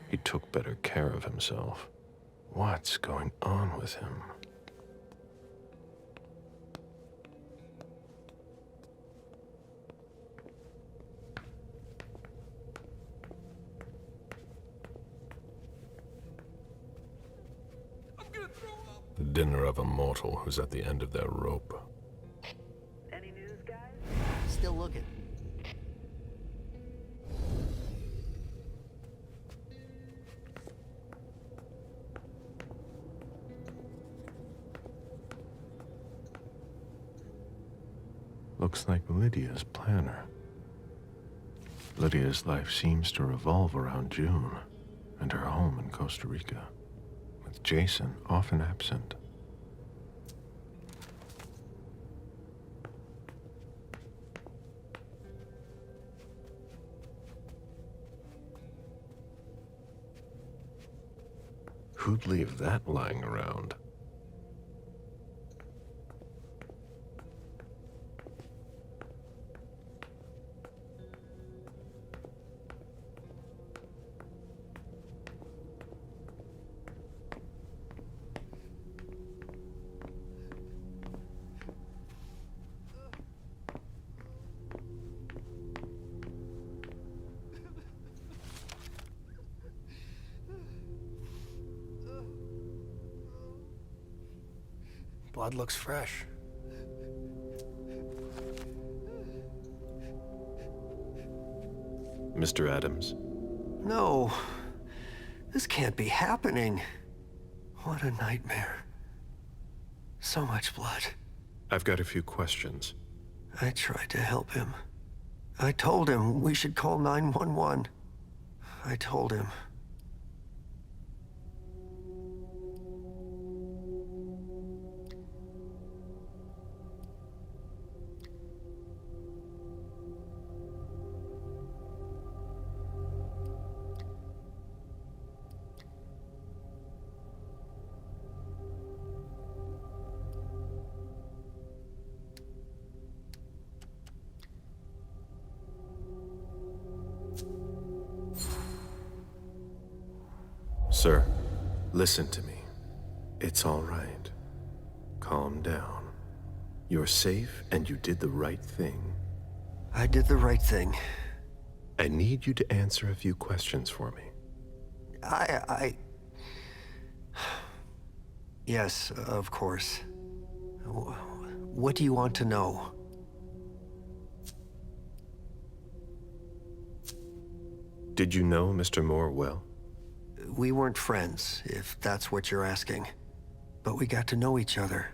He took better care of himself. What's going on with him? The dinner of a mortal who's at the end of their rope. Any news, guys? Still looking. Looks like Lydia's planner. Lydia's life seems to revolve around June and her home in Costa Rica, with Jason often absent. Who'd leave that lying around? Blood looks fresh. Mr. Adams? No. This can't be happening. What a nightmare. So much blood. I've got a few questions. I tried to help him. I told him we should call 911. I told him. Sir, listen to me. It's all right. Calm down. You're safe and you did the right thing. I did the right thing. I need you to answer a few questions for me. Yes, of course. What do you want to know? Did you know Mr. Moore well? We weren't friends, if that's what you're asking. But we got to know each other.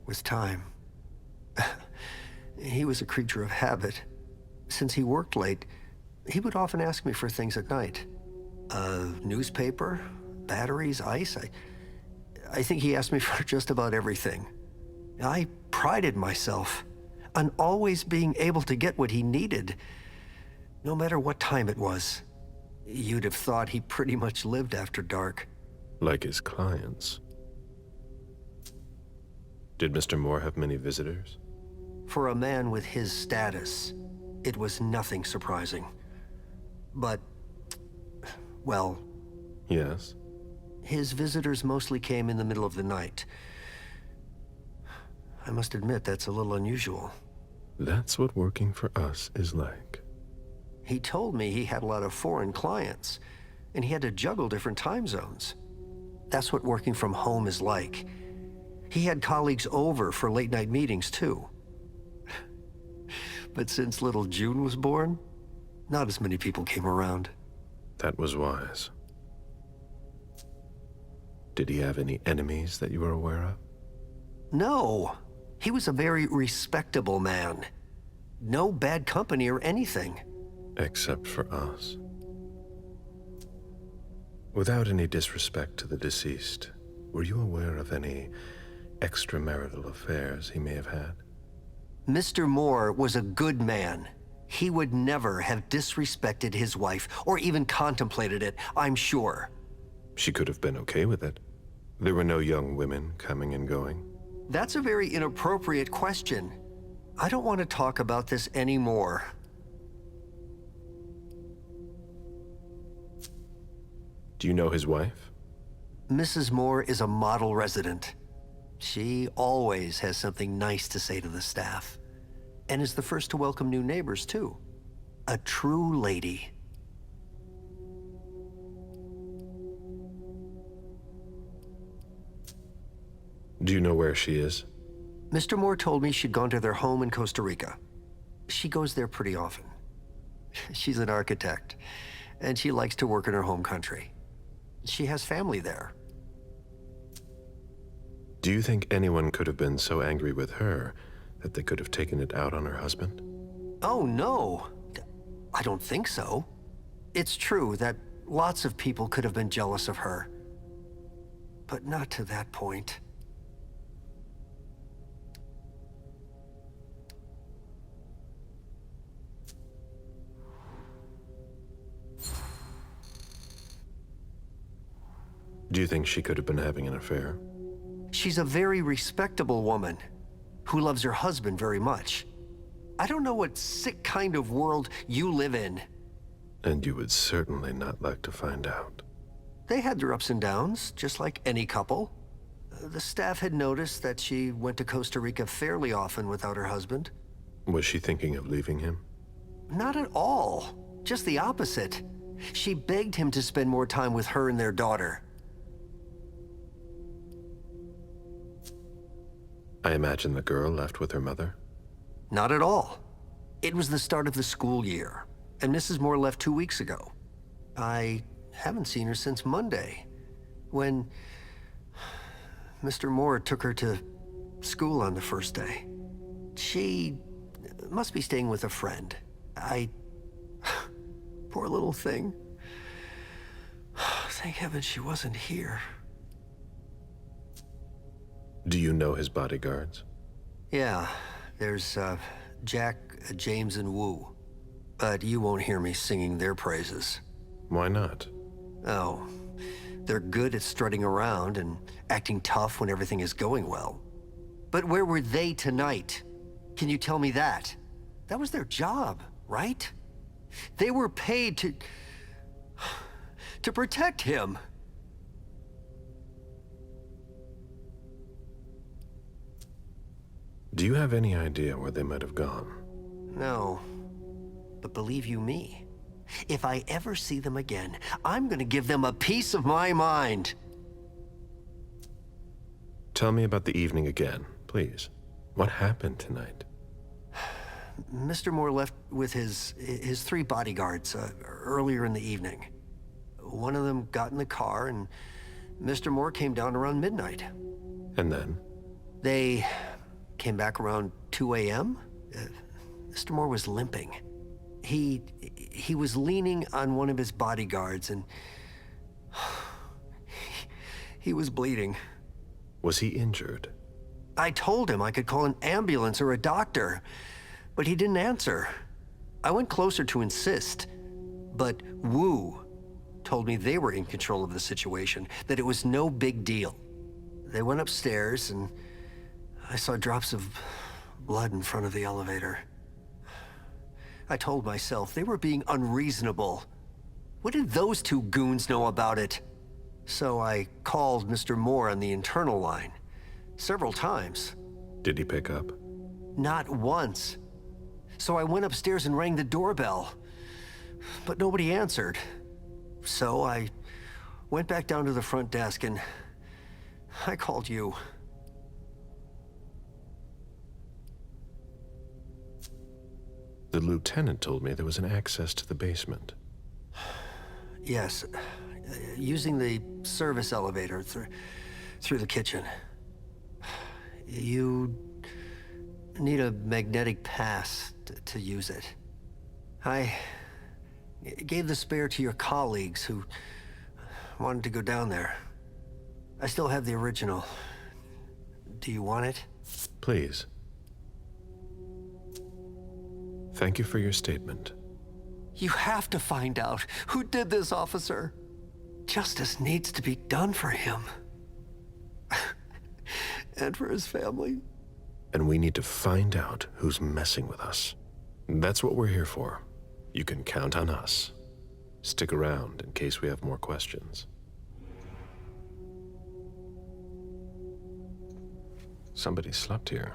With time. He was a creature of habit. Since he worked late, he would often ask me for things at night. A newspaper, batteries, ice. I think he asked me for just about everything. I prided myself on always being able to get what he needed, no matter what time it was. You'd have thought he pretty much lived after dark. Like his clients. Did Mr. Moore have many visitors? For a man with his status, it was nothing surprising. But, well... Yes? His visitors mostly came in the middle of the night. I must admit, that's a little unusual. That's what working for us is like. He told me he had a lot of foreign clients, and he had to juggle different time zones. That's what working from home is like. He had colleagues over for late-night meetings, too. But since little June was born, not as many people came around. That was wise. Did he have any enemies that you were aware of? No. He was a very respectable man. No bad company or anything. Except for us. Without any disrespect to the deceased, were you aware of any extramarital affairs he may have had? Mr. Moore was a good man. He would never have disrespected his wife, or even contemplated it, I'm sure. She could have been okay with it. There were no young women coming and going. That's a very inappropriate question. I don't want to talk about this anymore. Do you know his wife? Mrs. Moore is a model resident. She always has something nice to say to the staff, and is the first to welcome new neighbors, too. A true lady. Do you know where she is? Mr. Moore told me she'd gone to their home in Costa Rica. She goes there pretty often. She's an architect, and she likes to work in her home country. She has family there. Do you think anyone could have been so angry with her that they could have taken it out on her husband? Oh, no. I don't think so. It's true that lots of people could have been jealous of her. But not to that point. Do you think she could have been having an affair? She's a very respectable woman who loves her husband very much. I don't know what sick kind of world you live in. And you would certainly not like to find out. They had their ups and downs, just like any couple. The staff had noticed that she went to Costa Rica fairly often without her husband. Was she thinking of leaving him? Not at all. Just the opposite. She begged him to spend more time with her and their daughter. I imagine the girl left with her mother? Not at all. It was the start of the school year, and Mrs. Moore left 2 weeks ago. I haven't seen her since Monday, when Mr. Moore took her to school on the first day. She must be staying with a friend. Poor little thing. Thank heaven she wasn't here. Do you know his bodyguards? Yeah, there's Jack, James, and Wu. But you won't hear me singing their praises. Why not? Oh, they're good at strutting around and acting tough when everything is going well. But where were they tonight? Can you tell me that? That was their job, right? They were paid to protect him. Do you have any idea where they might have gone? No, but believe you me, if I ever see them again, I'm gonna give them a piece of my mind. Tell me about the evening again, please. What happened tonight? Mr. Moore left with his 3 bodyguards earlier in the evening. One of them got in the car, and Mr. Moore came down around midnight. And then? They came back around 2 a.m. Mr. Moore was limping. He was leaning on one of his bodyguards, and he was bleeding. Was he injured? I told him I could call an ambulance or a doctor, but he didn't answer. I went closer to insist, but Wu told me they were in control of the situation, that it was no big deal. They went upstairs, and I saw drops of blood in front of the elevator. I told myself they were being unreasonable. What did those 2 goons know about it? So I called Mr. Moore on the internal line several times. Did he pick up? Not once. So I went upstairs and rang the doorbell, but nobody answered. So I went back down to the front desk and I called you. The lieutenant told me there was an access to the basement. Yes, using the service elevator through the kitchen. You need a magnetic pass to use it. I gave the spare to your colleagues who wanted to go down there. I still have the original. Do you want it? Please. Thank you for your statement. You have to find out who did this, officer. Justice needs to be done for him. And for his family. And we need to find out who's messing with us. That's what we're here for. You can count on us. Stick around in case we have more questions. Somebody slept here.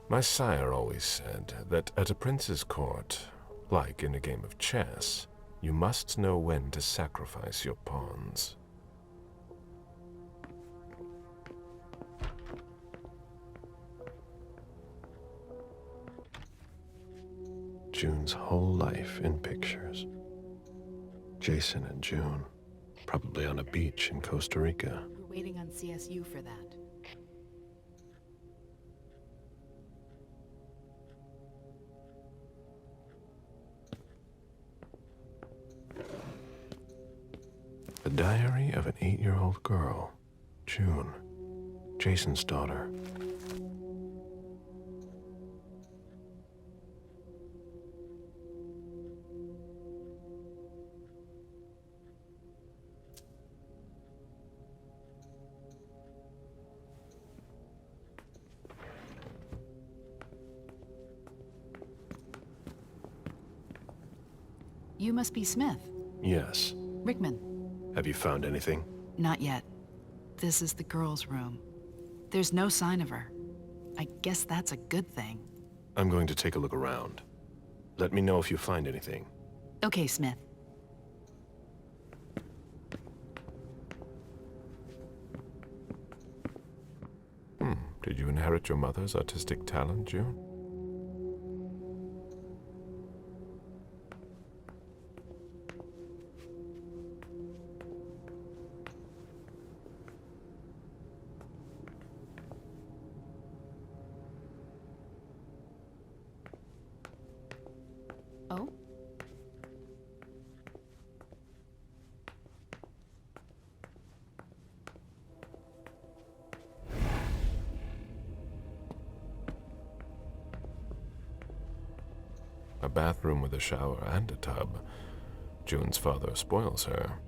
My sire always said that at a prince's court, like in a game of chess, you must know when to sacrifice your pawns. June's whole life in pictures. Jason and June, probably on a beach in Costa Rica. We're waiting on CSU for that. The diary of an 8-year-old girl, June, Jason's daughter. You must be Smith. Yes. Rickman. Have you found anything? Not yet. This is the girl's room. There's no sign of her. I guess that's a good thing. I'm going to take a look around. Let me know if you find anything. Okay, Smith. Did you inherit your mother's artistic talent, June? Oh? A bathroom with a shower and a tub. June's father spoils her.